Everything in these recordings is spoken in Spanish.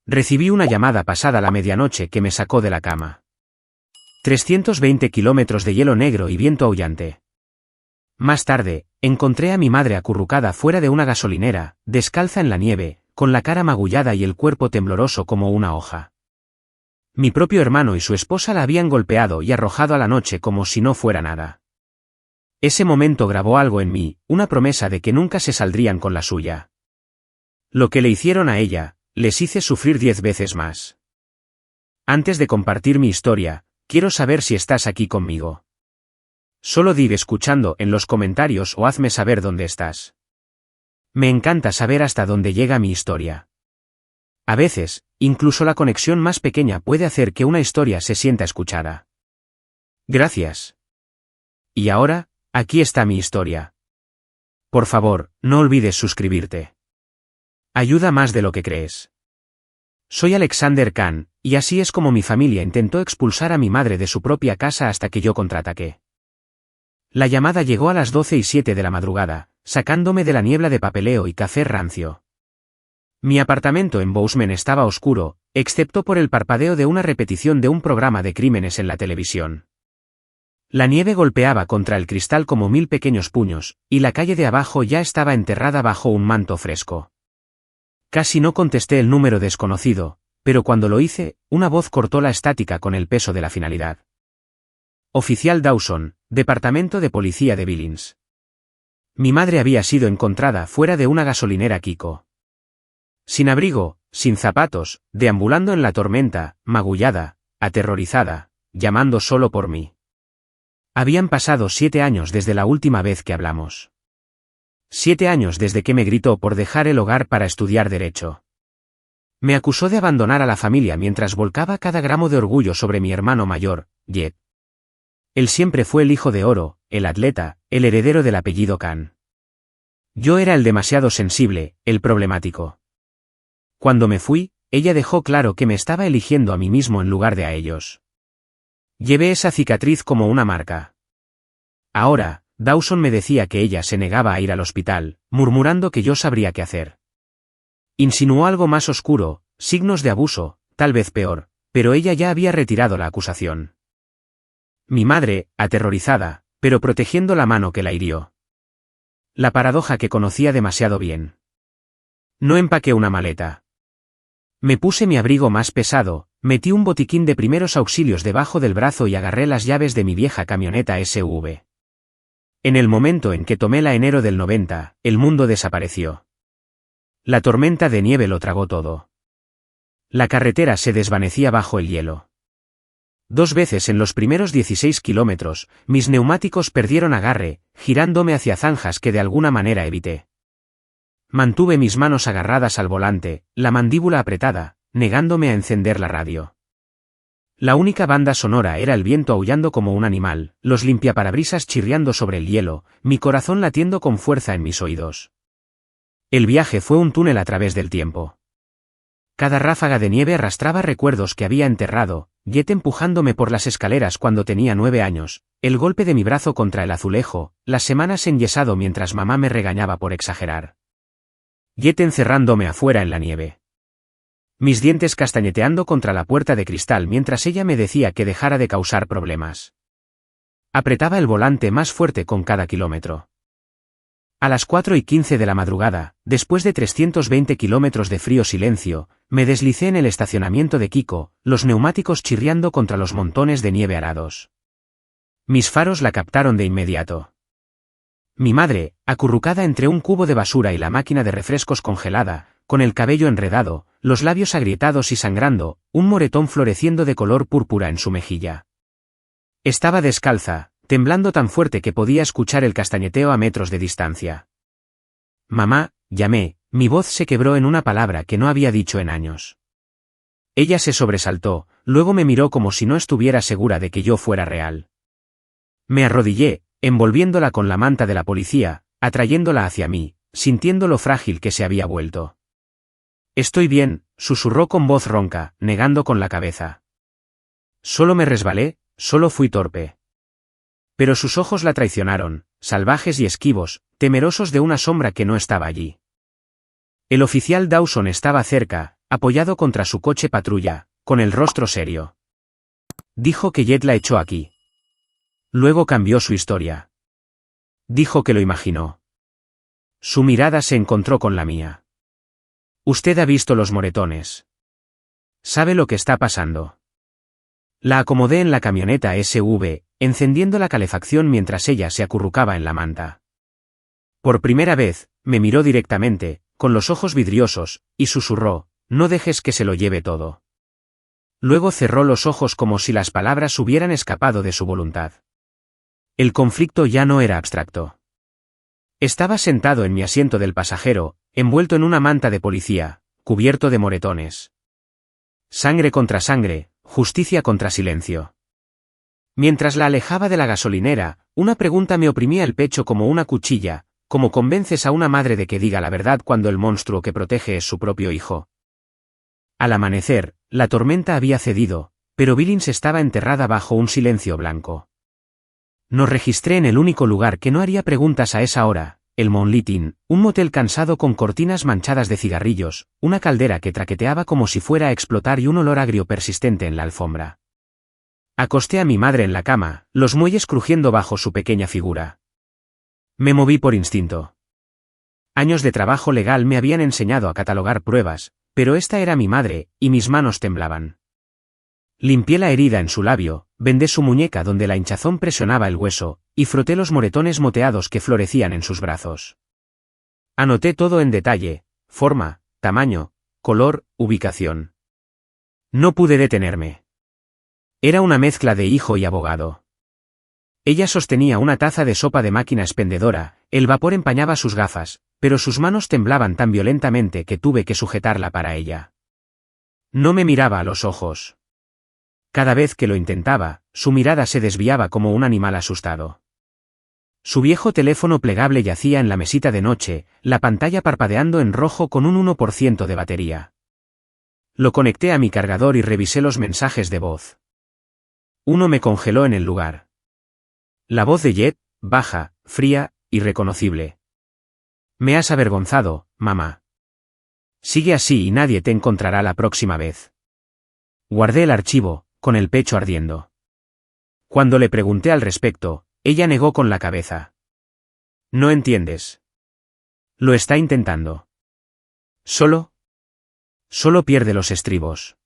Recibí una llamada pasada la medianoche que me sacó de la cama. 320 kilómetros de hielo negro y viento aullante. Más tarde, encontré a mi madre acurrucada fuera de una gasolinera, descalza en la nieve, con la cara magullada y el cuerpo tembloroso como una hoja. Mi propio hermano y su esposa la habían golpeado y arrojado a la noche como si no fuera nada. Ese momento grabó algo en mí, una promesa de que nunca se saldrían con la suya. Lo que le hicieron a ella, les hice sufrir 10 veces más. Antes de compartir mi historia, quiero saber si estás aquí conmigo. Solo di escuchando en los comentarios o hazme saber dónde estás. Me encanta saber hasta dónde llega mi historia. A veces, incluso la conexión más pequeña puede hacer que una historia se sienta escuchada. Gracias. Y ahora, aquí está mi historia. Por favor, no olvides suscribirte. Ayuda más de lo que crees. Soy Alexander Khan, y así es como mi familia intentó expulsar a mi madre de su propia casa hasta que yo contraataqué. La llamada llegó a las 12:07 de la madrugada, sacándome de la niebla de papeleo y café rancio. Mi apartamento en Bozeman estaba oscuro, excepto por el parpadeo de una repetición de un programa de crímenes en la televisión. La nieve golpeaba contra el cristal como 1000 pequeños puños, y la calle de abajo ya estaba enterrada bajo un manto fresco. Casi no contesté el número desconocido, pero cuando lo hice, una voz cortó la estática con el peso de la finalidad. Oficial Dawson, Departamento de Policía de Billings. Mi madre había sido encontrada fuera de una gasolinera Kiko. Sin abrigo, sin zapatos, deambulando en la tormenta, magullada, aterrorizada, llamando solo por mí. Habían pasado 7 años desde la última vez que hablamos. 7 años desde que me gritó por dejar el hogar para estudiar Derecho. Me acusó de abandonar a la familia mientras volcaba cada gramo de orgullo sobre mi hermano mayor, Jet. Él siempre fue el hijo de oro, el atleta, el heredero del apellido Khan. Yo era el demasiado sensible, el problemático. Cuando me fui, ella dejó claro que me estaba eligiendo a mí mismo en lugar de a ellos. Llevé esa cicatriz como una marca. Ahora, Dawson me decía que ella se negaba a ir al hospital, murmurando que yo sabría qué hacer. Insinuó algo más oscuro, signos de abuso, tal vez peor, pero ella ya había retirado la acusación. Mi madre, aterrorizada, pero protegiendo la mano que la hirió. La paradoja que conocía demasiado bien. No empaqué una maleta. Me puse mi abrigo más pesado, metí un botiquín de primeros auxilios debajo del brazo y agarré las llaves de mi vieja camioneta SUV. En el momento en que tomé la enero del 90, el mundo desapareció. La tormenta de nieve lo tragó todo. La carretera se desvanecía bajo el hielo. 2 veces en los primeros 16 kilómetros, mis neumáticos perdieron agarre, girándome hacia zanjas que de alguna manera evité. Mantuve mis manos agarradas al volante, la mandíbula apretada, negándome a encender la radio. La única banda sonora era el viento aullando como un animal, los limpiaparabrisas chirriando sobre el hielo, mi corazón latiendo con fuerza en mis oídos. El viaje fue un túnel a través del tiempo. Cada ráfaga de nieve arrastraba recuerdos que había enterrado, Jet empujándome por las escaleras cuando tenía 9 años, el golpe de mi brazo contra el azulejo, las semanas enyesado mientras mamá me regañaba por exagerar. Jet encerrándome afuera en la nieve. Mis dientes castañeteando contra la puerta de cristal mientras ella me decía que dejara de causar problemas. Apretaba el volante más fuerte con cada kilómetro. A las 4:15 de la madrugada, después de 320 kilómetros de frío silencio, me deslicé en el estacionamiento de Kiko, los neumáticos chirriando contra los montones de nieve arados. Mis faros la captaron de inmediato. Mi madre, acurrucada entre un cubo de basura y la máquina de refrescos congelada, con el cabello enredado, los labios agrietados y sangrando, un moretón floreciendo de color púrpura en su mejilla. Estaba descalza, temblando tan fuerte que podía escuchar el castañeteo a metros de distancia. Mamá, llamé, mi voz se quebró en una palabra que no había dicho en años. Ella se sobresaltó, luego me miró como si no estuviera segura de que yo fuera real. Me arrodillé, envolviéndola con la manta de la policía, atrayéndola hacia mí, sintiendo lo frágil que se había vuelto. Estoy bien, susurró con voz ronca, negando con la cabeza. Solo me resbalé, solo fui torpe. Pero sus ojos la traicionaron, salvajes y esquivos, temerosos de una sombra que no estaba allí. El oficial Dawson estaba cerca, apoyado contra su coche patrulla, con el rostro serio. Dijo que Jet la echó aquí. Luego cambió su historia. Dijo que lo imaginó. Su mirada se encontró con la mía. Usted ha visto los moretones. ¿Sabe lo que está pasando? La acomodé en la camioneta SUV, encendiendo la calefacción mientras ella se acurrucaba en la manta. Por primera vez, me miró directamente, con los ojos vidriosos, y susurró, «No dejes que se lo lleve todo». Luego cerró los ojos como si las palabras hubieran escapado de su voluntad. El conflicto ya no era abstracto. Estaba sentado en mi asiento del pasajero, envuelto en una manta de policía, cubierto de moretones. Sangre contra sangre, justicia contra silencio. Mientras la alejaba de la gasolinera, una pregunta me oprimía el pecho como una cuchilla. ¿Cómo convences a una madre de que diga la verdad cuando el monstruo que protege es su propio hijo? Al amanecer, la tormenta había cedido, pero Billings estaba enterrada bajo un silencio blanco. Nos registré en el único lugar que no haría preguntas a esa hora, el Moonlighting, un motel cansado con cortinas manchadas de cigarrillos, una caldera que traqueteaba como si fuera a explotar y un olor agrio persistente en la alfombra. Acosté a mi madre en la cama, los muelles crujiendo bajo su pequeña figura. Me moví por instinto. Años de trabajo legal me habían enseñado a catalogar pruebas, pero esta era mi madre, y mis manos temblaban. Limpié la herida en su labio, vendé su muñeca donde la hinchazón presionaba el hueso, y froté los moretones moteados que florecían en sus brazos. Anoté todo en detalle, forma, tamaño, color, ubicación. No pude detenerme. Era una mezcla de hijo y abogado. Ella sostenía una taza de sopa de máquina expendedora, el vapor empañaba sus gafas, pero sus manos temblaban tan violentamente que tuve que sujetarla para ella. No me miraba a los ojos. Cada vez que lo intentaba, su mirada se desviaba como un animal asustado. Su viejo teléfono plegable yacía en la mesita de noche, la pantalla parpadeando en rojo con un 1% de batería. Lo conecté a mi cargador y revisé los mensajes de voz. Uno me congeló en el lugar. La voz de Jet, baja, fría, irreconocible. Me has avergonzado, mamá. Sigue así y nadie te encontrará la próxima vez. Guardé el archivo, con el pecho ardiendo. Cuando le pregunté al respecto, ella negó con la cabeza. No entiendes. Lo está intentando. Solo pierde los estribos.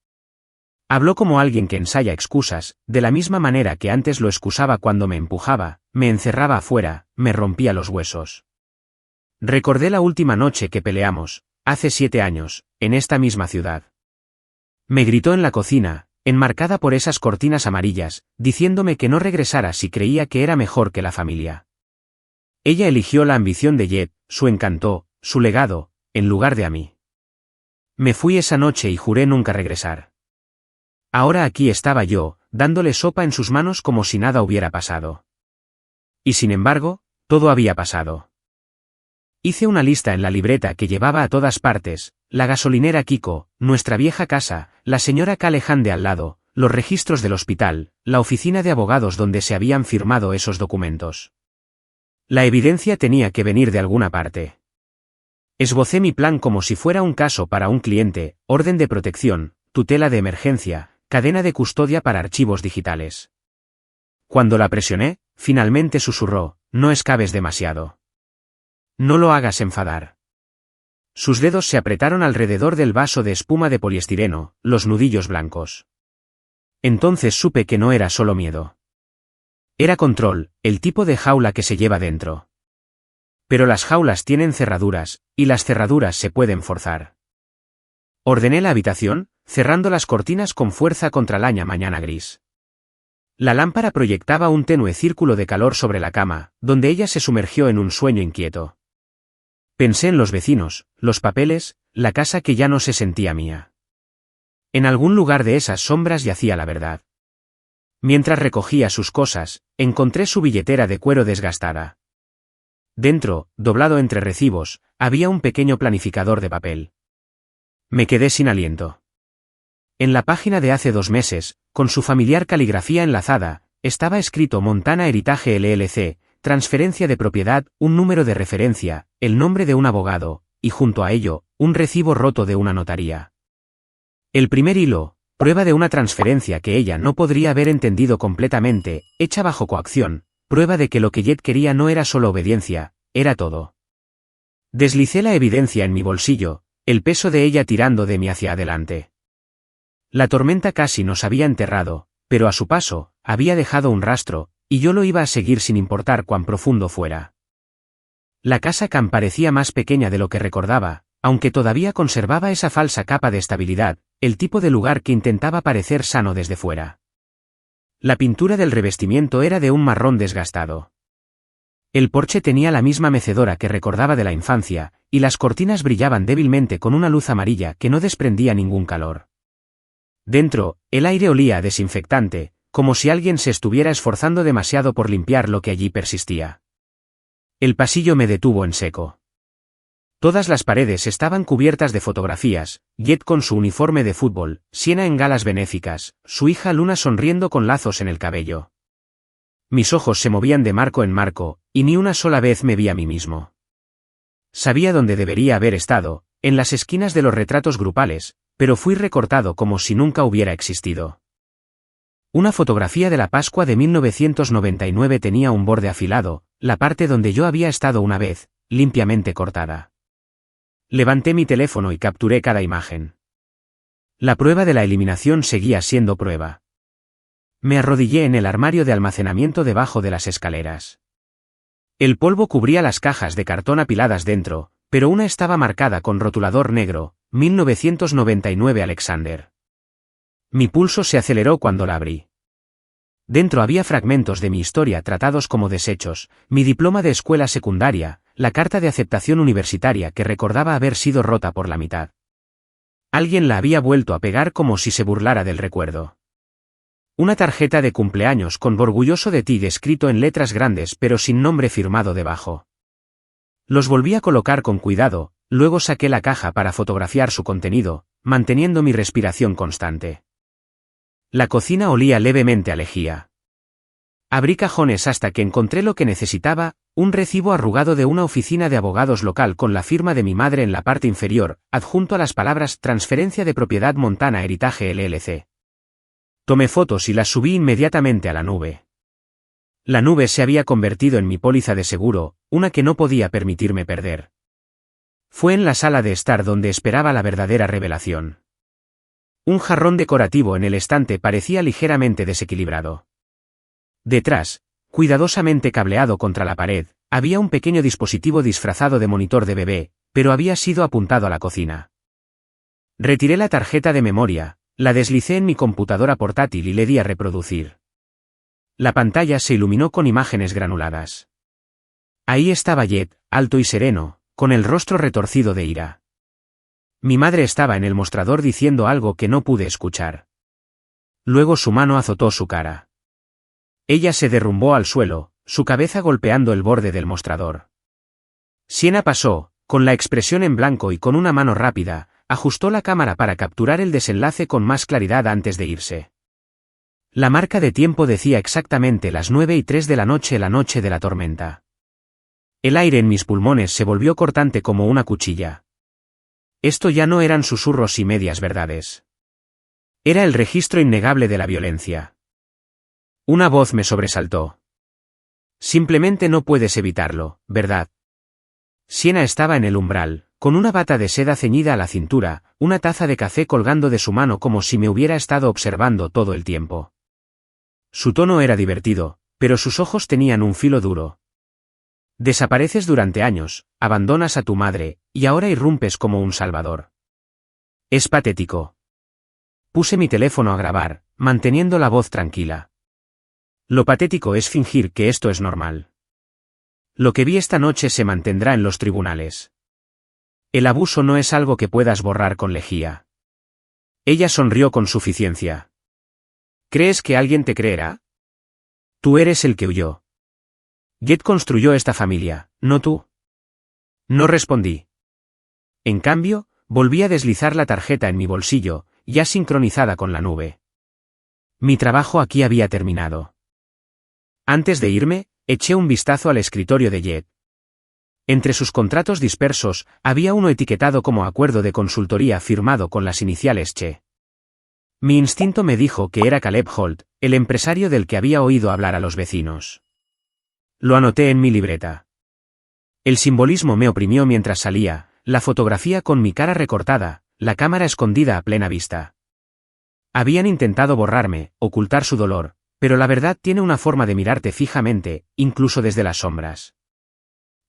Habló como alguien que ensaya excusas, de la misma manera que antes lo excusaba cuando me empujaba, me encerraba afuera, me rompía los huesos. Recordé la última noche que peleamos, hace 7 años, en esta misma ciudad. Me gritó en la cocina, enmarcada por esas cortinas amarillas, diciéndome que no regresara si creía que era mejor que la familia. Ella eligió la ambición de Jet, su encanto, su legado, en lugar de a mí. Me fui esa noche y juré nunca regresar. Ahora aquí estaba yo, dándole sopa en sus manos como si nada hubiera pasado. Y sin embargo, todo había pasado. Hice una lista en la libreta que llevaba a todas partes, la gasolinera Kiko, nuestra vieja casa, la señora Callahan de al lado, los registros del hospital, la oficina de abogados donde se habían firmado esos documentos. La evidencia tenía que venir de alguna parte. Esbocé mi plan como si fuera un caso para un cliente, orden de protección, tutela de emergencia, cadena de custodia para archivos digitales. Cuando la presioné, finalmente susurró, no excaves demasiado. No lo hagas enfadar. Sus dedos se apretaron alrededor del vaso de espuma de poliestireno, los nudillos blancos. Entonces supe que no era solo miedo. Era control, el tipo de jaula que se lleva dentro. Pero las jaulas tienen cerraduras, y las cerraduras se pueden forzar. Ordené la habitación, cerrando las cortinas con fuerza contra la mañana gris. La lámpara proyectaba un tenue círculo de calor sobre la cama, donde ella se sumergió en un sueño inquieto. Pensé en los vecinos, los papeles, la casa que ya no se sentía mía. En algún lugar de esas sombras yacía la verdad. Mientras recogía sus cosas, encontré su billetera de cuero desgastada. Dentro, doblado entre recibos, había un pequeño planificador de papel. Me quedé sin aliento. En la página de hace 2 meses, con su familiar caligrafía enlazada, estaba escrito Montana Heritage LLC, transferencia de propiedad, un número de referencia, el nombre de un abogado, y junto a ello, un recibo roto de una notaría. El primer hilo, prueba de una transferencia que ella no podría haber entendido completamente, hecha bajo coacción, prueba de que lo que Jet quería no era solo obediencia, era todo. Deslicé la evidencia en mi bolsillo, el peso de ella tirando de mí hacia adelante. La tormenta casi nos había enterrado, pero a su paso, había dejado un rastro, y yo lo iba a seguir sin importar cuán profundo fuera. La casa Cam parecía más pequeña de lo que recordaba, aunque todavía conservaba esa falsa capa de estabilidad, el tipo de lugar que intentaba parecer sano desde fuera. La pintura del revestimiento era de un marrón desgastado. El porche tenía la misma mecedora que recordaba de la infancia, y las cortinas brillaban débilmente con una luz amarilla que no desprendía ningún calor. Dentro, el aire olía a desinfectante, como si alguien se estuviera esforzando demasiado por limpiar lo que allí persistía. El pasillo me detuvo en seco. Todas las paredes estaban cubiertas de fotografías, Jet con su uniforme de fútbol, Sienna en galas benéficas, su hija Luna sonriendo con lazos en el cabello. Mis ojos se movían de marco en marco, y ni una sola vez me vi a mí mismo. Sabía dónde debería haber estado, en las esquinas de los retratos grupales, pero fui recortado como si nunca hubiera existido. Una fotografía de la Pascua de 1999 tenía un borde afilado, la parte donde yo había estado una vez, limpiamente cortada. Levanté mi teléfono y capturé cada imagen. La prueba de la eliminación seguía siendo prueba. Me arrodillé en el armario de almacenamiento debajo de las escaleras. El polvo cubría las cajas de cartón apiladas dentro, pero una estaba marcada con rotulador negro, 1999 Alexander. Mi pulso se aceleró cuando la abrí. Dentro había fragmentos de mi historia tratados como desechos, mi diploma de escuela secundaria, la carta de aceptación universitaria que recordaba haber sido rota por la mitad. Alguien la había vuelto a pegar como si se burlara del recuerdo. Una tarjeta de cumpleaños con orgulloso de ti escrito en letras grandes pero sin nombre firmado debajo. Los volví a colocar con cuidado, luego saqué la caja para fotografiar su contenido, manteniendo mi respiración constante. La cocina olía levemente a lejía. Abrí cajones hasta que encontré lo que necesitaba, un recibo arrugado de una oficina de abogados local con la firma de mi madre en la parte inferior, adjunto a las palabras Transferencia de Propiedad Montana Heritage LLC. Tomé fotos y las subí inmediatamente a la nube. La nube se había convertido en mi póliza de seguro, una que no podía permitirme perder. Fue en la sala de estar donde esperaba la verdadera revelación. Un jarrón decorativo en el estante parecía ligeramente desequilibrado. Detrás, cuidadosamente cableado contra la pared, había un pequeño dispositivo disfrazado de monitor de bebé, pero había sido apuntado a la cocina. Retiré la tarjeta de memoria, la deslicé en mi computadora portátil y le di a reproducir. La pantalla se iluminó con imágenes granuladas. Ahí estaba Jet, alto y sereno, con el rostro retorcido de ira. Mi madre estaba en el mostrador diciendo algo que no pude escuchar. Luego su mano azotó su cara. Ella se derrumbó al suelo, su cabeza golpeando el borde del mostrador. Sienna pasó, con la expresión en blanco y con una mano rápida, ajustó la cámara para capturar el desenlace con más claridad antes de irse. La marca de tiempo decía exactamente las 9:03 de la noche de la tormenta. El aire en mis pulmones se volvió cortante como una cuchilla. Esto ya no eran susurros y medias verdades. Era el registro innegable de la violencia. Una voz me sobresaltó. Simplemente no puedes evitarlo, ¿verdad? Sienna estaba en el umbral, con una bata de seda ceñida a la cintura, una taza de café colgando de su mano como si me hubiera estado observando todo el tiempo. Su tono era divertido, pero sus ojos tenían un filo duro. Desapareces durante años, abandonas a tu madre, y ahora irrumpes como un salvador. Es patético. Puse mi teléfono a grabar, manteniendo la voz tranquila. Lo patético es fingir que esto es normal. Lo que vi esta noche se mantendrá en los tribunales. El abuso no es algo que puedas borrar con lejía. Ella sonrió con suficiencia. ¿Crees que alguien te creerá? Tú eres el que huyó. Jet construyó esta familia, ¿no tú? No respondí. En cambio, volví a deslizar la tarjeta en mi bolsillo, ya sincronizada con la nube. Mi trabajo aquí había terminado. Antes de irme, eché un vistazo al escritorio de Jet. Entre sus contratos dispersos, había uno etiquetado como acuerdo de consultoría firmado con las iniciales CHE. Mi instinto me dijo que era Caleb Holt, el empresario del que había oído hablar a los vecinos. Lo anoté en mi libreta. El simbolismo me oprimió mientras salía, la fotografía con mi cara recortada, la cámara escondida a plena vista. Habían intentado borrarme, ocultar su dolor, pero la verdad tiene una forma de mirarte fijamente, incluso desde las sombras.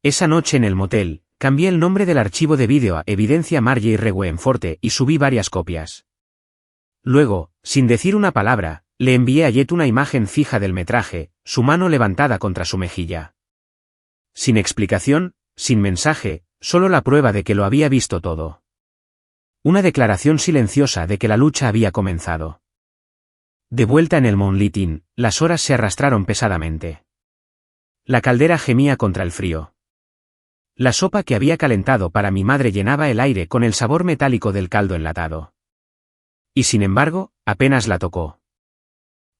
Esa noche en el motel, cambié el nombre del archivo de vídeo a Evidencia Margie Reguenforte y subí varias copias. Luego, sin decir una palabra, le envié a Jet una imagen fija del metraje, su mano levantada contra su mejilla. Sin explicación, sin mensaje, solo la prueba de que lo había visto todo. Una declaración silenciosa de que la lucha había comenzado. De vuelta en el Moonlit Inn, las horas se arrastraron pesadamente. La caldera gemía contra el frío. La sopa que había calentado para mi madre llenaba el aire con el sabor metálico del caldo enlatado. Y sin embargo, apenas la tocó.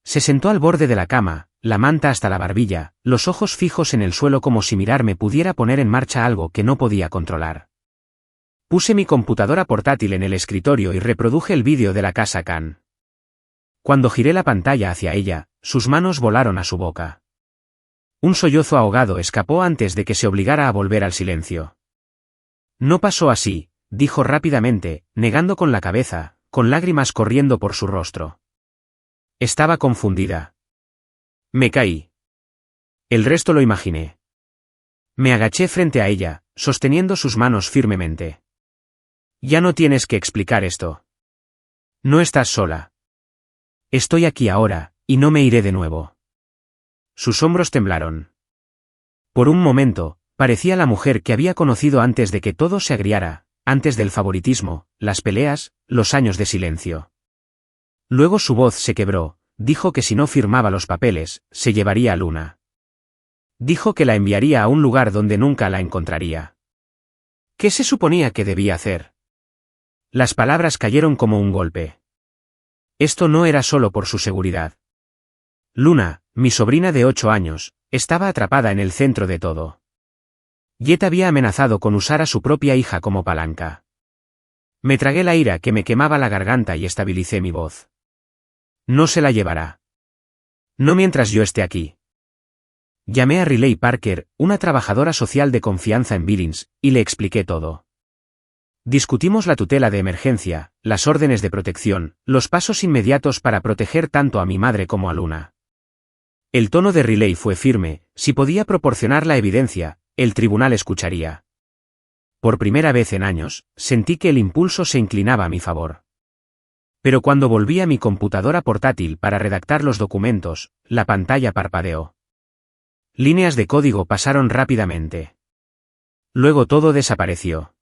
Se sentó al borde de la cama, la manta hasta la barbilla, los ojos fijos en el suelo como si mirarme pudiera poner en marcha algo que no podía controlar. Puse mi computadora portátil en el escritorio y reproduje el vídeo de la casa Khan. Cuando giré la pantalla hacia ella, sus manos volaron a su boca. Un sollozo ahogado escapó antes de que se obligara a volver al silencio. No pasó así, dijo rápidamente, negando con la cabeza, con lágrimas corriendo por su rostro. Estaba confundida. Me caí. El resto lo imaginé. Me agaché frente a ella, sosteniendo sus manos firmemente. Ya no tienes que explicar esto. No estás sola. Estoy aquí ahora, y no me iré de nuevo. Sus hombros temblaron. Por un momento, parecía la mujer que había conocido antes de que todo se agriara, antes del favoritismo, las peleas, los años de silencio. Luego su voz se quebró, dijo que si no firmaba los papeles, se llevaría a Luna. Dijo que la enviaría a un lugar donde nunca la encontraría. ¿Qué se suponía que debía hacer? Las palabras cayeron como un golpe. Esto no era solo por su seguridad. Luna, mi sobrina de 8 años, estaba atrapada en el centro de todo. Jet había amenazado con usar a su propia hija como palanca. Me tragué la ira que me quemaba la garganta y estabilicé mi voz. No se la llevará. No mientras yo esté aquí. Llamé a Riley Parker, una trabajadora social de confianza en Billings, y le expliqué todo. Discutimos la tutela de emergencia, las órdenes de protección, los pasos inmediatos para proteger tanto a mi madre como a Luna. El tono de Riley fue firme, si podía proporcionar la evidencia, el tribunal escucharía. Por primera vez en años, sentí que el impulso se inclinaba a mi favor. Pero cuando volví a mi computadora portátil para redactar los documentos, la pantalla parpadeó. Líneas de código pasaron rápidamente. Luego todo desapareció.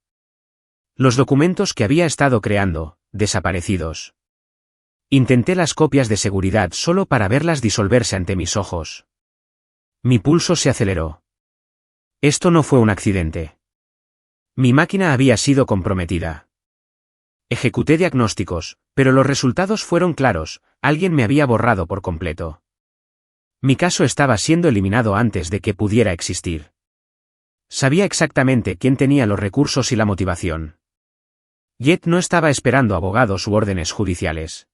Los documentos que había estado creando, desaparecidos. Intenté las copias de seguridad solo para verlas disolverse ante mis ojos. Mi pulso se aceleró. Esto no fue un accidente. Mi máquina había sido comprometida. Ejecuté diagnósticos, pero los resultados fueron claros, alguien me había borrado por completo. Mi caso estaba siendo eliminado antes de que pudiera existir. Sabía exactamente quién tenía los recursos y la motivación. Jet no estaba esperando abogados u órdenes judiciales.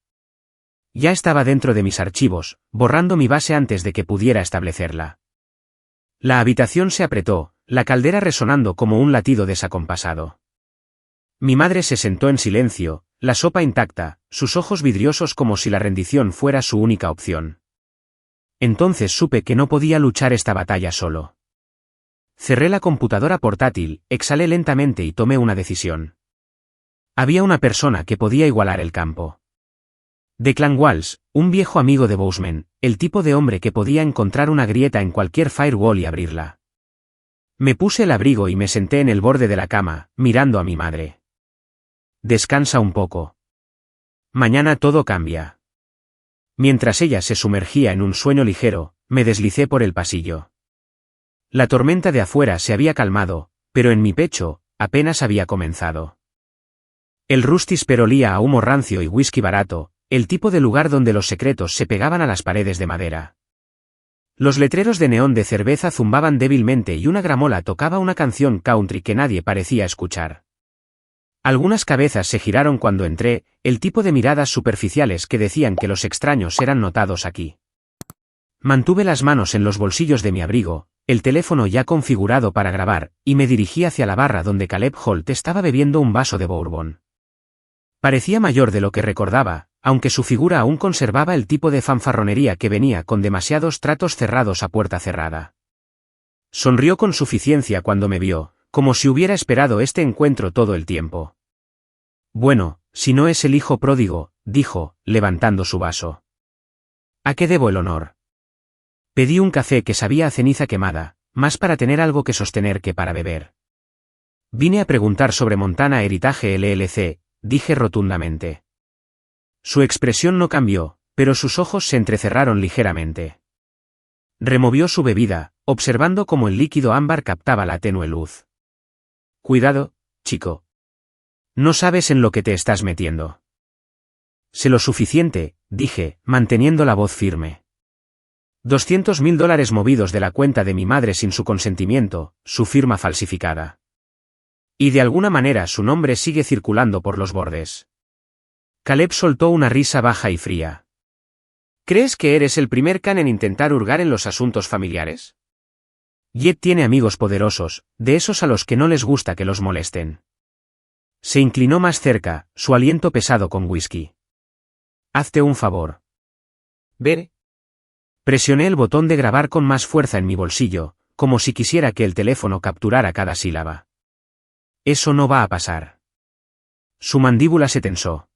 Ya estaba dentro de mis archivos, borrando mi base antes de que pudiera establecerla. La habitación se apretó, la caldera resonando como un latido desacompasado. Mi madre se sentó en silencio, la sopa intacta, sus ojos vidriosos como si la rendición fuera su única opción. Entonces supe que no podía luchar esta batalla solo. Cerré la computadora portátil, exhalé lentamente y tomé una decisión. Había una persona que podía igualar el campo. Declan Walls, un viejo amigo de Boseman, el tipo de hombre que podía encontrar una grieta en cualquier firewall y abrirla. Me puse el abrigo y me senté en el borde de la cama, mirando a mi madre. Descansa un poco. Mañana todo cambia. Mientras ella se sumergía en un sueño ligero, me deslicé por el pasillo. La tormenta de afuera se había calmado, pero en mi pecho, apenas había comenzado. El Rusty's olía a humo rancio y whisky barato, el tipo de lugar donde los secretos se pegaban a las paredes de madera. Los letreros de neón de cerveza zumbaban débilmente y una gramola tocaba una canción country que nadie parecía escuchar. Algunas cabezas se giraron cuando entré, el tipo de miradas superficiales que decían que los extraños eran notados aquí. Mantuve las manos en los bolsillos de mi abrigo, el teléfono ya configurado para grabar, y me dirigí hacia la barra donde Caleb Holt estaba bebiendo un vaso de bourbon. Parecía mayor de lo que recordaba, aunque su figura aún conservaba el tipo de fanfarronería que venía con demasiados tratos cerrados a puerta cerrada. Sonrió con suficiencia cuando me vio, como si hubiera esperado este encuentro todo el tiempo. Bueno, si no es el hijo pródigo, dijo, levantando su vaso. ¿A qué debo el honor? Pedí un café que sabía a ceniza quemada, más para tener algo que sostener que para beber. Vine a preguntar sobre Montana Heritage LLC, dije rotundamente. Su expresión no cambió, pero sus ojos se entrecerraron ligeramente. Removió su bebida, observando cómo el líquido ámbar captaba la tenue luz. Cuidado, chico. No sabes en lo que te estás metiendo. Sé lo suficiente, dije, manteniendo la voz firme. $200.000 movidos de la cuenta de mi madre sin su consentimiento, su firma falsificada. Y de alguna manera su nombre sigue circulando por los bordes. Caleb soltó una risa baja y fría. ¿Crees que eres el primer can en intentar hurgar en los asuntos familiares? Jet tiene amigos poderosos, de esos a los que no les gusta que los molesten. Se inclinó más cerca, su aliento pesado con whisky. Hazte un favor. Ve. Presioné el botón de grabar con más fuerza en mi bolsillo, como si quisiera que el teléfono capturara cada sílaba. Eso no va a pasar. Su mandíbula se tensó.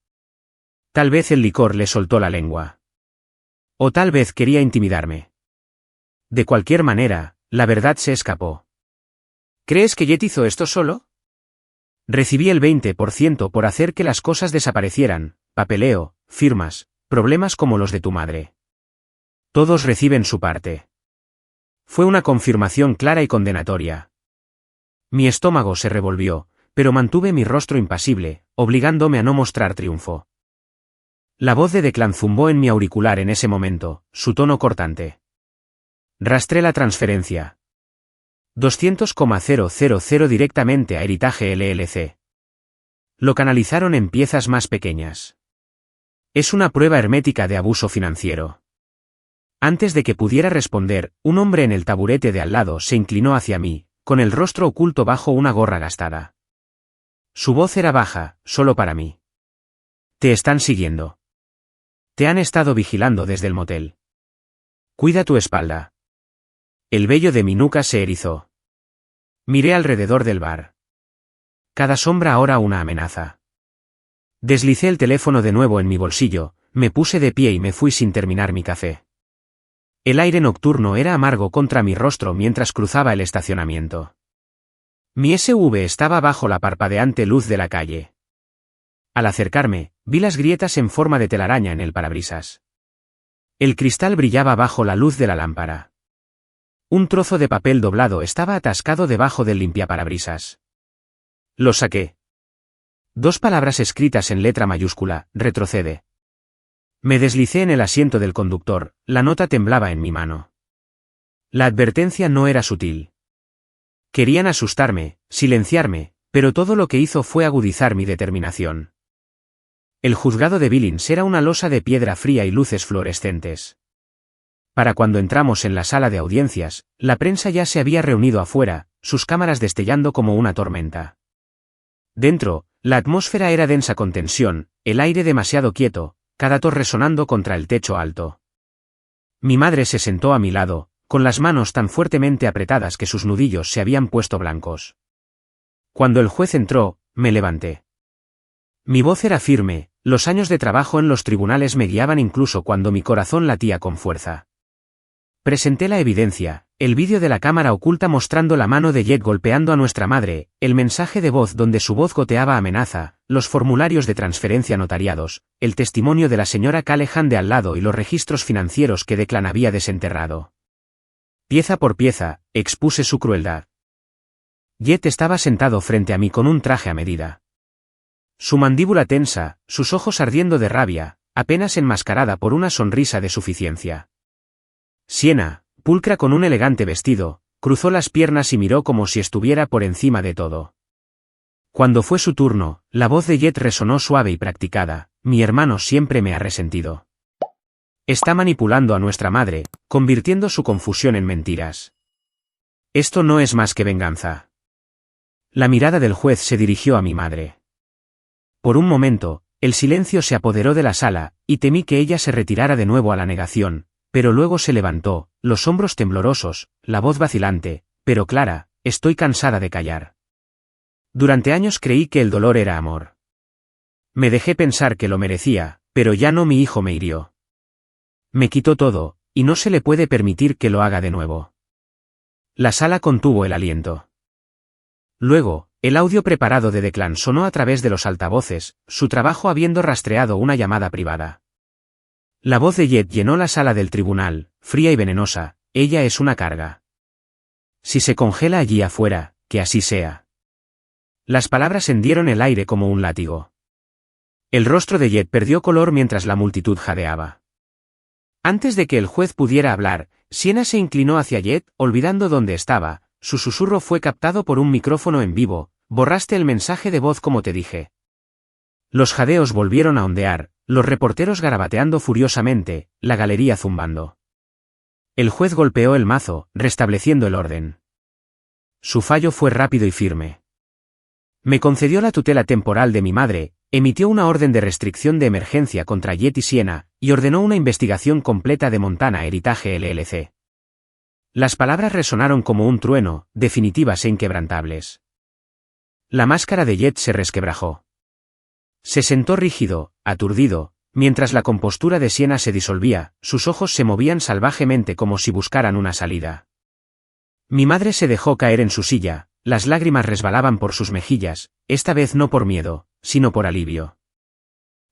Tal vez el licor le soltó la lengua. O tal vez quería intimidarme. De cualquier manera, la verdad se escapó. ¿Crees que Jet hizo esto solo? Recibí el 20% por hacer que las cosas desaparecieran, papeleo, firmas, problemas como los de tu madre. Todos reciben su parte. Fue una confirmación clara y condenatoria. Mi estómago se revolvió, pero mantuve mi rostro impasible, obligándome a no mostrar triunfo. La voz de Declan zumbó en mi auricular en ese momento, su tono cortante. Rastré la transferencia. 200,000 directamente a Heritage LLC. Lo canalizaron en piezas más pequeñas. Es una prueba hermética de abuso financiero. Antes de que pudiera responder, un hombre en el taburete de al lado se inclinó hacia mí, con el rostro oculto bajo una gorra gastada. Su voz era baja, solo para mí. Te están siguiendo. Te han estado vigilando desde el motel. Cuida tu espalda. El vello de mi nuca se erizó. Miré alrededor del bar. Cada sombra ahora una amenaza. Deslicé el teléfono de nuevo en mi bolsillo, me puse de pie y me fui sin terminar mi café. El aire nocturno era amargo contra mi rostro mientras cruzaba el estacionamiento. Mi SUV estaba bajo la parpadeante luz de la calle. Al acercarme, vi las grietas en forma de telaraña en el parabrisas. El cristal brillaba bajo la luz de la lámpara. Un trozo de papel doblado estaba atascado debajo del limpiaparabrisas. Lo saqué. 2 palabras escritas en letra mayúscula, retrocede. Me deslicé en el asiento del conductor, la nota temblaba en mi mano. La advertencia no era sutil. Querían asustarme, silenciarme, pero todo lo que hizo fue agudizar mi determinación. El juzgado de Billings era una losa de piedra fría y luces fluorescentes. Para cuando entramos en la sala de audiencias, la prensa ya se había reunido afuera, sus cámaras destellando como una tormenta. Dentro, la atmósfera era densa con tensión, el aire demasiado quieto, cada tos resonando contra el techo alto. Mi madre se sentó a mi lado, con las manos tan fuertemente apretadas que sus nudillos se habían puesto blancos. Cuando el juez entró, me levanté. Mi voz era firme, los años de trabajo en los tribunales me guiaban incluso cuando mi corazón latía con fuerza. Presenté la evidencia, el vídeo de la cámara oculta mostrando la mano de Jet golpeando a nuestra madre, el mensaje de voz donde su voz goteaba amenaza, los formularios de transferencia notariados, el testimonio de la señora Callahan de al lado y los registros financieros que Declan había desenterrado. Pieza por pieza, expuse su crueldad. Jet estaba sentado frente a mí con un traje a medida. Su mandíbula tensa, sus ojos ardiendo de rabia, apenas enmascarada por una sonrisa de suficiencia. Siena, pulcra con un elegante vestido, cruzó las piernas y miró como si estuviera por encima de todo. Cuando fue su turno, la voz de Jet resonó suave y practicada: mi hermano siempre me ha resentido. Está manipulando a nuestra madre, convirtiendo su confusión en mentiras. Esto no es más que venganza. La mirada del juez se dirigió a mi madre. Por un momento, el silencio se apoderó de la sala, y temí que ella se retirara de nuevo a la negación, pero luego se levantó, los hombros temblorosos, la voz vacilante, pero clara: estoy cansada de callar. Durante años creí que el dolor era amor. Me dejé pensar que lo merecía, pero ya no. Mi hijo me hirió. Me quitó todo, y no se le puede permitir que lo haga de nuevo. La sala contuvo el aliento. Luego, el audio preparado de Declan sonó a través de los altavoces, su trabajo habiendo rastreado una llamada privada. La voz de Jet llenó la sala del tribunal, fría y venenosa: ella es una carga. Si se congela allí afuera, que así sea. Las palabras hendieron el aire como un látigo. El rostro de Jet perdió color mientras la multitud jadeaba. Antes de que el juez pudiera hablar, Sienna se inclinó hacia Jet, olvidando dónde estaba. Su susurro fue captado por un micrófono en vivo: borraste el mensaje de voz como te dije. Los jadeos volvieron a ondear, los reporteros garabateando furiosamente, la galería zumbando. El juez golpeó el mazo, restableciendo el orden. Su fallo fue rápido y firme. Me concedió la tutela temporal de mi madre, emitió una orden de restricción de emergencia contra Jet y Sienna, y ordenó una investigación completa de Montana Heritage LLC. Las palabras resonaron como un trueno, definitivas e inquebrantables. La máscara de Jet se resquebrajó. Se sentó rígido, aturdido, mientras la compostura de Sienna se disolvía, sus ojos se movían salvajemente como si buscaran una salida. Mi madre se dejó caer en su silla, las lágrimas resbalaban por sus mejillas, esta vez no por miedo, sino por alivio.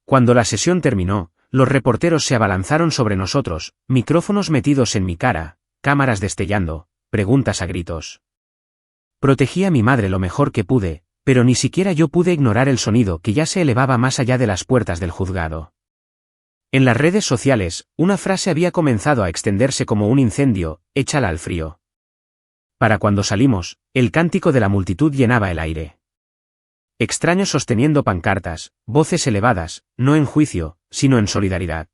Cuando la sesión terminó, los reporteros se abalanzaron sobre nosotros, micrófonos metidos en mi cara, cámaras destellando, preguntas a gritos. Protegí a mi madre lo mejor que pude, pero ni siquiera yo pude ignorar el sonido que ya se elevaba más allá de las puertas del juzgado. En las redes sociales, una frase había comenzado a extenderse como un incendio: échala al frío. Para cuando salimos, el cántico de la multitud llenaba el aire. Extraños sosteniendo pancartas, voces elevadas, no en juicio, sino en solidaridad.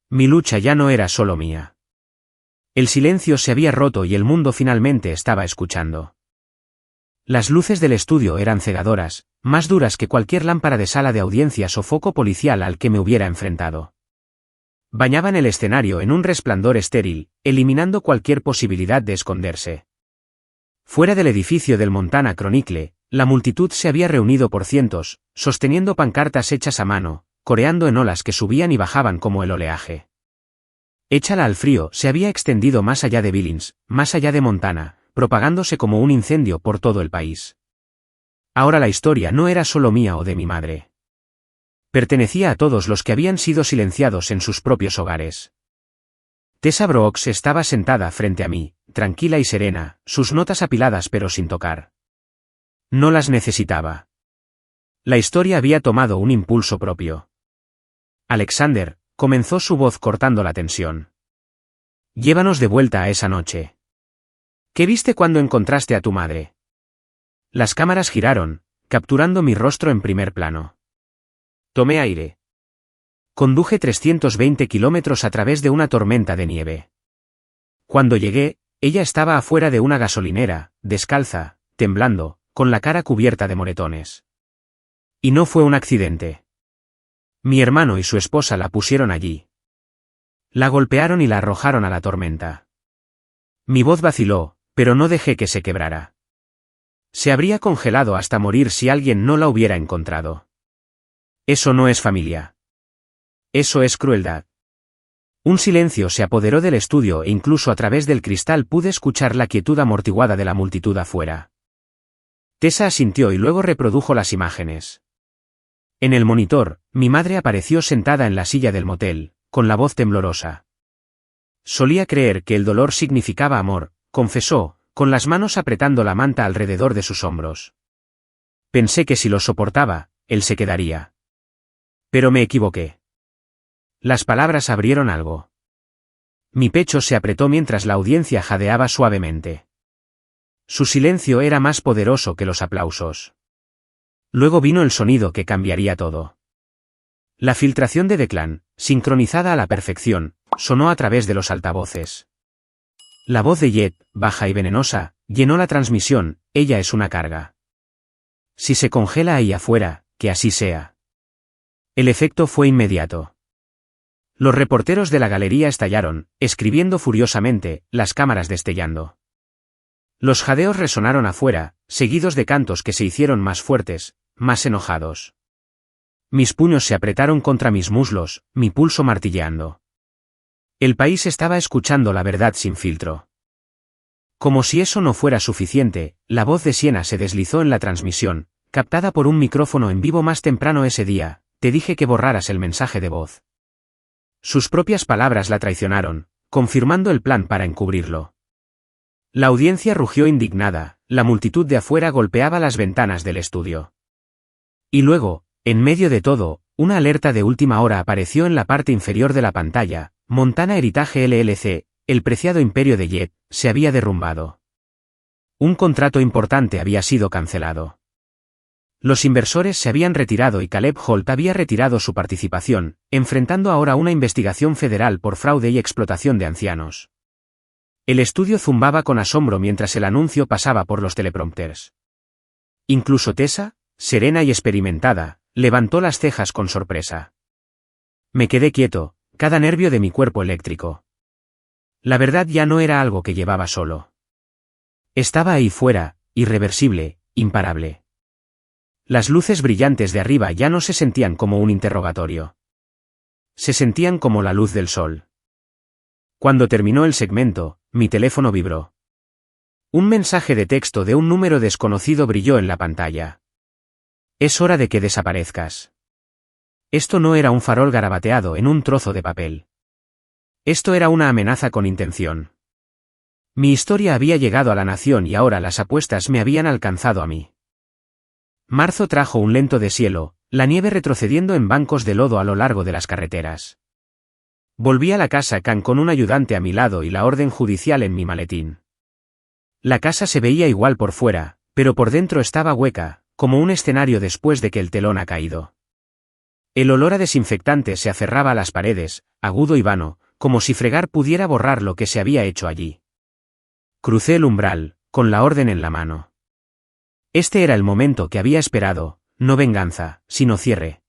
Mi lucha ya no era solo mía. El silencio se había roto y el mundo finalmente estaba escuchando. Las luces del estudio eran cegadoras, más duras que cualquier lámpara de sala de audiencias o foco policial al que me hubiera enfrentado. Bañaban el escenario en un resplandor estéril, eliminando cualquier posibilidad de esconderse. Fuera del edificio del Montana Chronicle, la multitud se había reunido por cientos, sosteniendo pancartas hechas a mano, coreando en olas que subían y bajaban como el oleaje. Échala al frío se había extendido más allá de Billings, más allá de Montana, propagándose como un incendio por todo el país. Ahora la historia no era solo mía o de mi madre. Pertenecía a todos los que habían sido silenciados en sus propios hogares. Tessa Brooks estaba sentada frente a mí, tranquila y serena, sus notas apiladas pero sin tocar. No las necesitaba. La historia había tomado un impulso propio. Alexander, comenzó su voz cortando la tensión. Llévanos de vuelta a esa noche. ¿Qué viste cuando encontraste a tu madre? Las cámaras giraron, capturando mi rostro en primer plano. Tomé aire. Conduje 320 kilómetros a través de una tormenta de nieve. Cuando llegué, ella estaba afuera de una gasolinera, descalza, temblando, con la cara cubierta de moretones. Y no fue un accidente. Mi hermano y su esposa la pusieron allí. La golpearon y la arrojaron a la tormenta. Mi voz vaciló, pero no dejé que se quebrara. Se habría congelado hasta morir si alguien no la hubiera encontrado. Eso no es familia. Eso es crueldad. Un silencio se apoderó del estudio e incluso a través del cristal pude escuchar la quietud amortiguada de la multitud afuera. Tessa asintió y luego reprodujo las imágenes. En el monitor, mi madre apareció sentada en la silla del motel, con la voz temblorosa. Solía creer que el dolor significaba amor, confesó, con las manos apretando la manta alrededor de sus hombros. Pensé que si lo soportaba, él se quedaría. Pero me equivoqué. Las palabras abrieron algo. Mi pecho se apretó mientras la audiencia jadeaba suavemente. Su silencio era más poderoso que los aplausos. Luego vino el sonido que cambiaría todo. La filtración de Declan, sincronizada a la perfección, sonó a través de los altavoces. La voz de Jet, baja y venenosa, llenó la transmisión: ella es una carga. Si se congela ahí afuera, que así sea. El efecto fue inmediato. Los reporteros de la galería estallaron, escribiendo furiosamente, las cámaras destellando. Los jadeos resonaron afuera, seguidos de cantos que se hicieron más fuertes, más enojados. Mis puños se apretaron contra mis muslos, mi pulso martilleando. El país estaba escuchando la verdad sin filtro. Como si eso no fuera suficiente, la voz de Sienna se deslizó en la transmisión, captada por un micrófono en vivo más temprano ese día: te dije que borraras el mensaje de voz. Sus propias palabras la traicionaron, confirmando el plan para encubrirlo. La audiencia rugió indignada, la multitud de afuera golpeaba las ventanas del estudio. Y luego, en medio de todo, una alerta de última hora apareció en la parte inferior de la pantalla: Montana Heritage LLC, el preciado imperio de Jet, se había derrumbado. Un contrato importante había sido cancelado. Los inversores se habían retirado y Caleb Holt había retirado su participación, enfrentando ahora una investigación federal por fraude y explotación de ancianos. El estudio zumbaba con asombro mientras el anuncio pasaba por los teleprompters. Incluso Tessa, serena y experimentada, levantó las cejas con sorpresa. Me quedé quieto, cada nervio de mi cuerpo eléctrico. La verdad ya no era algo que llevaba solo. Estaba ahí fuera, irreversible, imparable. Las luces brillantes de arriba ya no se sentían como un interrogatorio. Se sentían como la luz del sol. Cuando terminó el segmento, mi teléfono vibró. Un mensaje de texto de un número desconocido brilló en la pantalla. Es hora de que desaparezcas. Esto no era un farol garabateado en un trozo de papel. Esto era una amenaza con intención. Mi historia había llegado a la nación y ahora las apuestas me habían alcanzado a mí. Marzo trajo un lento deshielo, la nieve retrocediendo en bancos de lodo a lo largo de las carreteras. Volví a la casa con un ayudante a mi lado y la orden judicial en mi maletín. La casa se veía igual por fuera, pero por dentro estaba hueca, como un escenario después de que el telón ha caído. El olor a desinfectante se aferraba a las paredes, agudo y vano, como si fregar pudiera borrar lo que se había hecho allí. Crucé el umbral, con la orden en la mano. Este era el momento que había esperado, no venganza, sino cierre.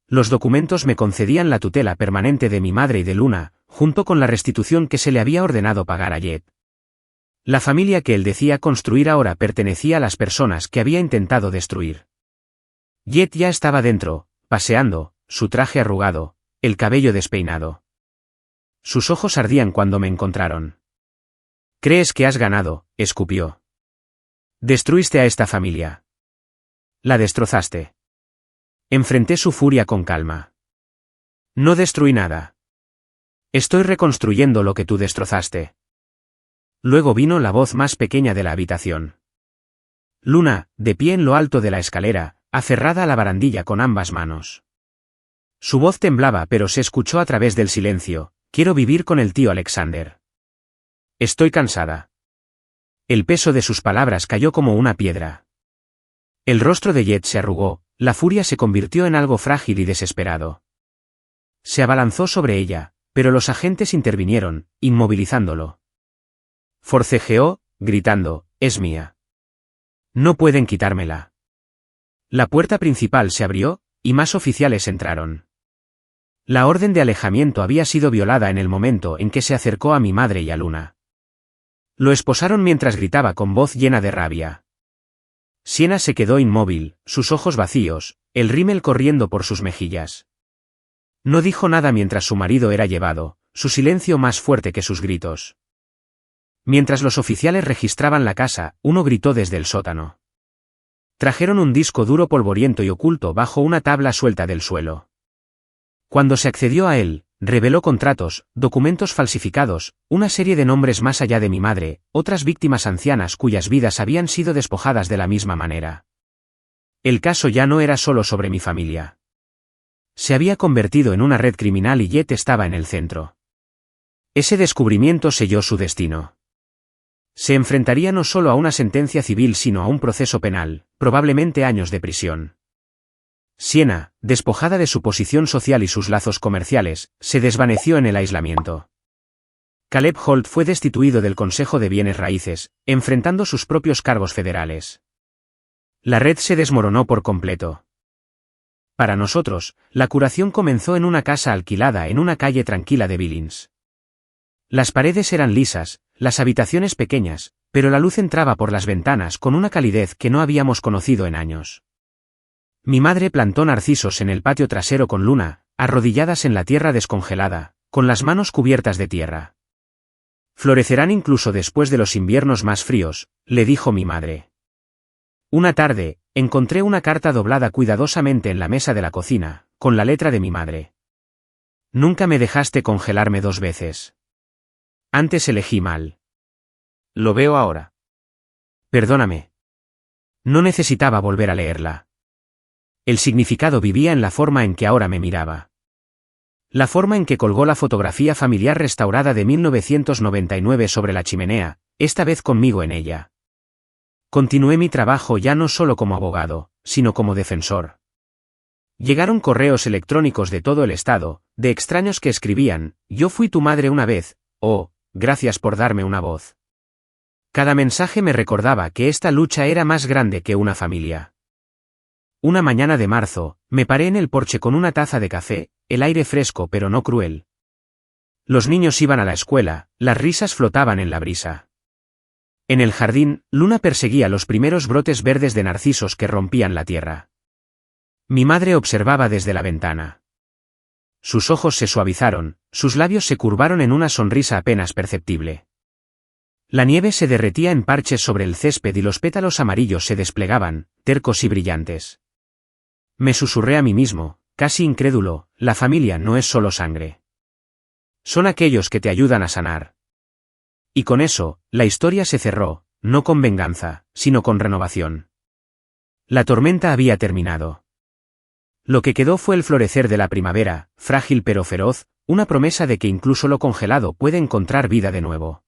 Los documentos me concedían la tutela permanente de mi madre y de Luna, junto con la restitución que se le había ordenado pagar a Jet. La familia que él decía construir ahora pertenecía a las personas que había intentado destruir. Jet ya estaba dentro, paseando, su traje arrugado, el cabello despeinado. Sus ojos ardían cuando me encontraron. «¿Crees que has ganado?», escupió. «Destruiste a esta familia. La destrozaste». Enfrenté su furia con calma. «No destruí nada. Estoy reconstruyendo lo que tú destrozaste». Luego vino la voz más pequeña de la habitación. Luna, de pie en lo alto de la escalera, aferrada a la barandilla con ambas manos. Su voz temblaba pero se escuchó a través del silencio: «Quiero vivir con el tío Alexander. Estoy cansada». El peso de sus palabras cayó como una piedra. El rostro de Jet se arrugó, la furia se convirtió en algo frágil y desesperado. Se abalanzó sobre ella, pero los agentes intervinieron, inmovilizándolo. Forcejeó, gritando: «Es mía. No pueden quitármela». La puerta principal se abrió, y más oficiales entraron. La orden de alejamiento había sido violada en el momento en que se acercó a mi madre y a Luna. Lo esposaron mientras gritaba con voz llena de rabia. Sienna se quedó inmóvil, sus ojos vacíos, el rímel corriendo por sus mejillas. No dijo nada mientras su marido era llevado, su silencio más fuerte que sus gritos. Mientras los oficiales registraban la casa, uno gritó desde el sótano. Trajeron un disco duro polvoriento y oculto bajo una tabla suelta del suelo. Cuando se accedió a él, reveló contratos, documentos falsificados, una serie de nombres más allá de mi madre, otras víctimas ancianas cuyas vidas habían sido despojadas de la misma manera. El caso ya no era solo sobre mi familia. Se había convertido en una red criminal y Jet estaba en el centro. Ese descubrimiento selló su destino. Se enfrentaría no solo a una sentencia civil sino a un proceso penal, probablemente años de prisión. Siena, despojada de su posición social y sus lazos comerciales, se desvaneció en el aislamiento. Caleb Holt fue destituido del Consejo de Bienes Raíces, enfrentando sus propios cargos federales. La red se desmoronó por completo. Para nosotros, la curación comenzó en una casa alquilada en una calle tranquila de Billings. Las paredes eran lisas, las habitaciones pequeñas, pero la luz entraba por las ventanas con una calidez que no habíamos conocido en años. Mi madre plantó narcisos en el patio trasero con Luna, arrodilladas en la tierra descongelada, con las manos cubiertas de tierra. Florecerán incluso después de los inviernos más fríos, le dijo mi madre. Una tarde, encontré una carta doblada cuidadosamente en la mesa de la cocina, con la letra de mi madre. Nunca me dejaste congelarme 2 veces. Antes elegí mal. Lo veo ahora. Perdóname. No necesitaba volver a leerla. El significado vivía en la forma en que ahora me miraba. La forma en que colgó la fotografía familiar restaurada de 1999 sobre la chimenea, esta vez conmigo en ella. Continué mi trabajo ya no solo como abogado, sino como defensor. Llegaron correos electrónicos de todo el estado, de extraños que escribían, yo fui tu madre una vez, o, gracias por darme una voz. Cada mensaje me recordaba que esta lucha era más grande que una familia. Una mañana de marzo, me paré en el porche con una taza de café, el aire fresco pero no cruel. Los niños iban a la escuela, las risas flotaban en la brisa. En el jardín, Luna perseguía los primeros brotes verdes de narcisos que rompían la tierra. Mi madre observaba desde la ventana. Sus ojos se suavizaron, sus labios se curvaron en una sonrisa apenas perceptible. La nieve se derretía en parches sobre el césped y los pétalos amarillos se desplegaban, tercos y brillantes. Me susurré a mí mismo, casi incrédulo, la familia no es solo sangre. Son aquellos que te ayudan a sanar. Y con eso, la historia se cerró, no con venganza, sino con renovación. La tormenta había terminado. Lo que quedó fue el florecer de la primavera, frágil pero feroz, una promesa de que incluso lo congelado puede encontrar vida de nuevo.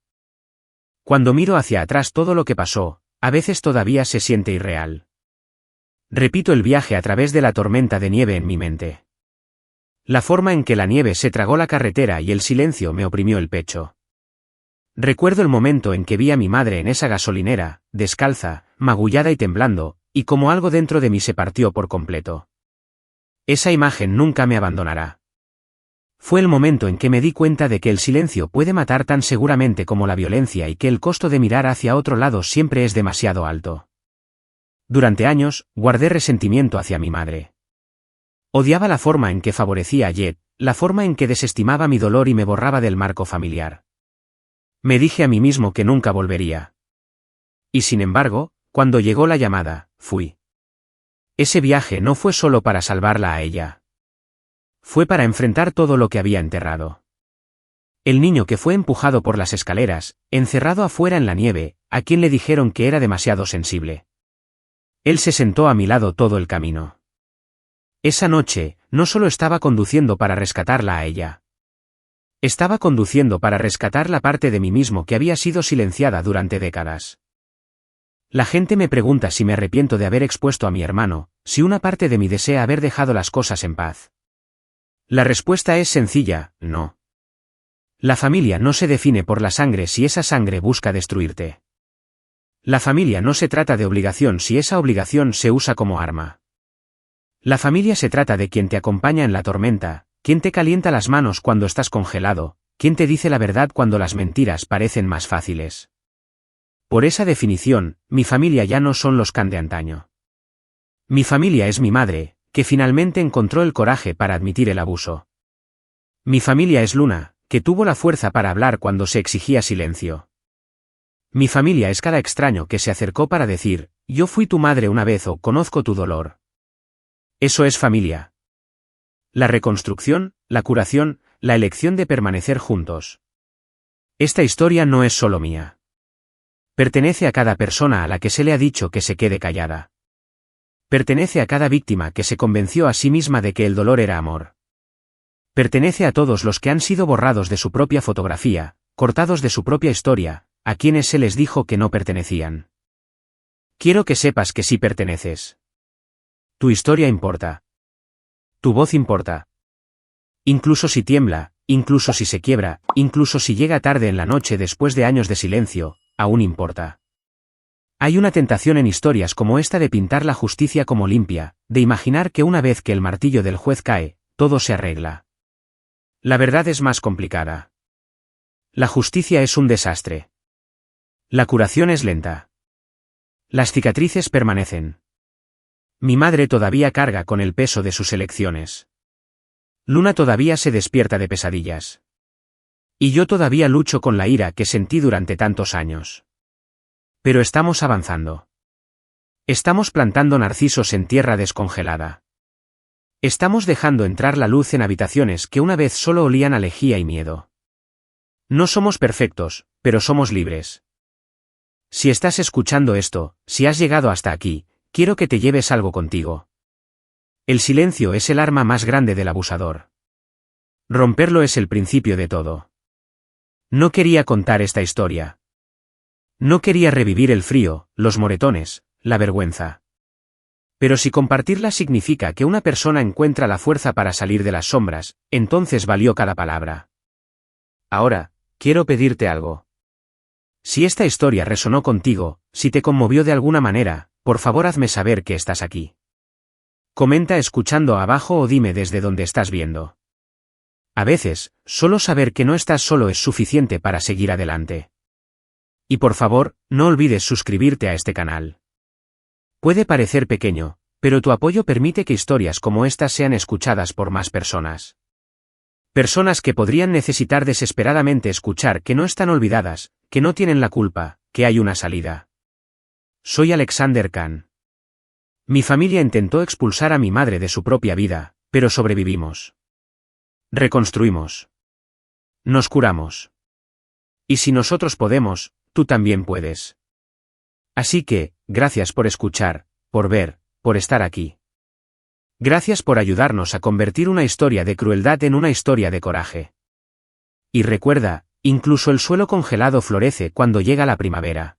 Cuando miro hacia atrás todo lo que pasó, a veces todavía se siente irreal. Repito el viaje a través de la tormenta de nieve en mi mente. La forma en que la nieve se tragó la carretera y el silencio me oprimió el pecho. Recuerdo el momento en que vi a mi madre en esa gasolinera, descalza, magullada y temblando, y como algo dentro de mí se partió por completo. Esa imagen nunca me abandonará. Fue el momento en que me di cuenta de que el silencio puede matar tan seguramente como la violencia y que el costo de mirar hacia otro lado siempre es demasiado alto. Durante años, guardé resentimiento hacia mi madre. Odiaba la forma en que favorecía a Jet, la forma en que desestimaba mi dolor y me borraba del marco familiar. Me dije a mí mismo que nunca volvería. Y sin embargo, cuando llegó la llamada, fui. Ese viaje no fue solo para salvarla a ella. Fue para enfrentar todo lo que había enterrado. El niño que fue empujado por las escaleras, encerrado afuera en la nieve, a quien le dijeron que era demasiado sensible. Él se sentó a mi lado todo el camino. Esa noche, no solo estaba conduciendo para rescatarla a ella. Estaba conduciendo para rescatar la parte de mí mismo que había sido silenciada durante décadas. La gente me pregunta si me arrepiento de haber expuesto a mi hermano, si una parte de mí desea haber dejado las cosas en paz. La respuesta es sencilla, no. La familia no se define por la sangre si esa sangre busca destruirte. La familia no se trata de obligación si esa obligación se usa como arma. La familia se trata de quien te acompaña en la tormenta, quien te calienta las manos cuando estás congelado, quien te dice la verdad cuando las mentiras parecen más fáciles. Por esa definición, mi familia ya no son los Khan de antaño. Mi familia es mi madre, que finalmente encontró el coraje para admitir el abuso. Mi familia es Luna, que tuvo la fuerza para hablar cuando se exigía silencio. Mi familia es cada extraño que se acercó para decir, yo fui tu madre una vez o conozco tu dolor. Eso es familia. La reconstrucción, la curación, la elección de permanecer juntos. Esta historia no es solo mía. Pertenece a cada persona a la que se le ha dicho que se quede callada. Pertenece a cada víctima que se convenció a sí misma de que el dolor era amor. Pertenece a todos los que han sido borrados de su propia fotografía, cortados de su propia historia, a quienes se les dijo que no pertenecían. Quiero que sepas que sí perteneces. Tu historia importa. Tu voz importa. Incluso si tiembla, incluso si se quiebra, incluso si llega tarde en la noche después de años de silencio, aún importa. Hay una tentación en historias como esta de pintar la justicia como limpia, de imaginar que una vez que el martillo del juez cae, todo se arregla. La verdad es más complicada. La justicia es un desastre. La curación es lenta. Las cicatrices permanecen. Mi madre todavía carga con el peso de sus elecciones. Luna todavía se despierta de pesadillas. Y yo todavía lucho con la ira que sentí durante tantos años. Pero estamos avanzando. Estamos plantando narcisos en tierra descongelada. Estamos dejando entrar la luz en habitaciones que una vez solo olían a lejía y miedo. No somos perfectos, pero somos libres. Si estás escuchando esto, si has llegado hasta aquí, quiero que te lleves algo contigo. El silencio es el arma más grande del abusador. Romperlo es el principio de todo. No quería contar esta historia. No quería revivir el frío, los moretones, la vergüenza. Pero si compartirla significa que una persona encuentra la fuerza para salir de las sombras, entonces valió cada palabra. Ahora, quiero pedirte algo. Si esta historia resonó contigo, si te conmovió de alguna manera, por favor hazme saber que estás aquí. Comenta escuchando abajo o dime desde dónde estás viendo. A veces, solo saber que no estás solo es suficiente para seguir adelante. Y por favor, no olvides suscribirte a este canal. Puede parecer pequeño, pero tu apoyo permite que historias como estas sean escuchadas por más personas. Personas que podrían necesitar desesperadamente escuchar que no están olvidadas, que no tienen la culpa, que hay una salida. Soy Alexander Kan. Mi familia intentó expulsar a mi madre de su propia vida, pero sobrevivimos. Reconstruimos. Nos curamos. Y si nosotros podemos, tú también puedes. Así que, gracias por escuchar, por ver, por estar aquí. Gracias por ayudarnos a convertir una historia de crueldad en una historia de coraje. Y recuerda, incluso el suelo congelado florece cuando llega la primavera.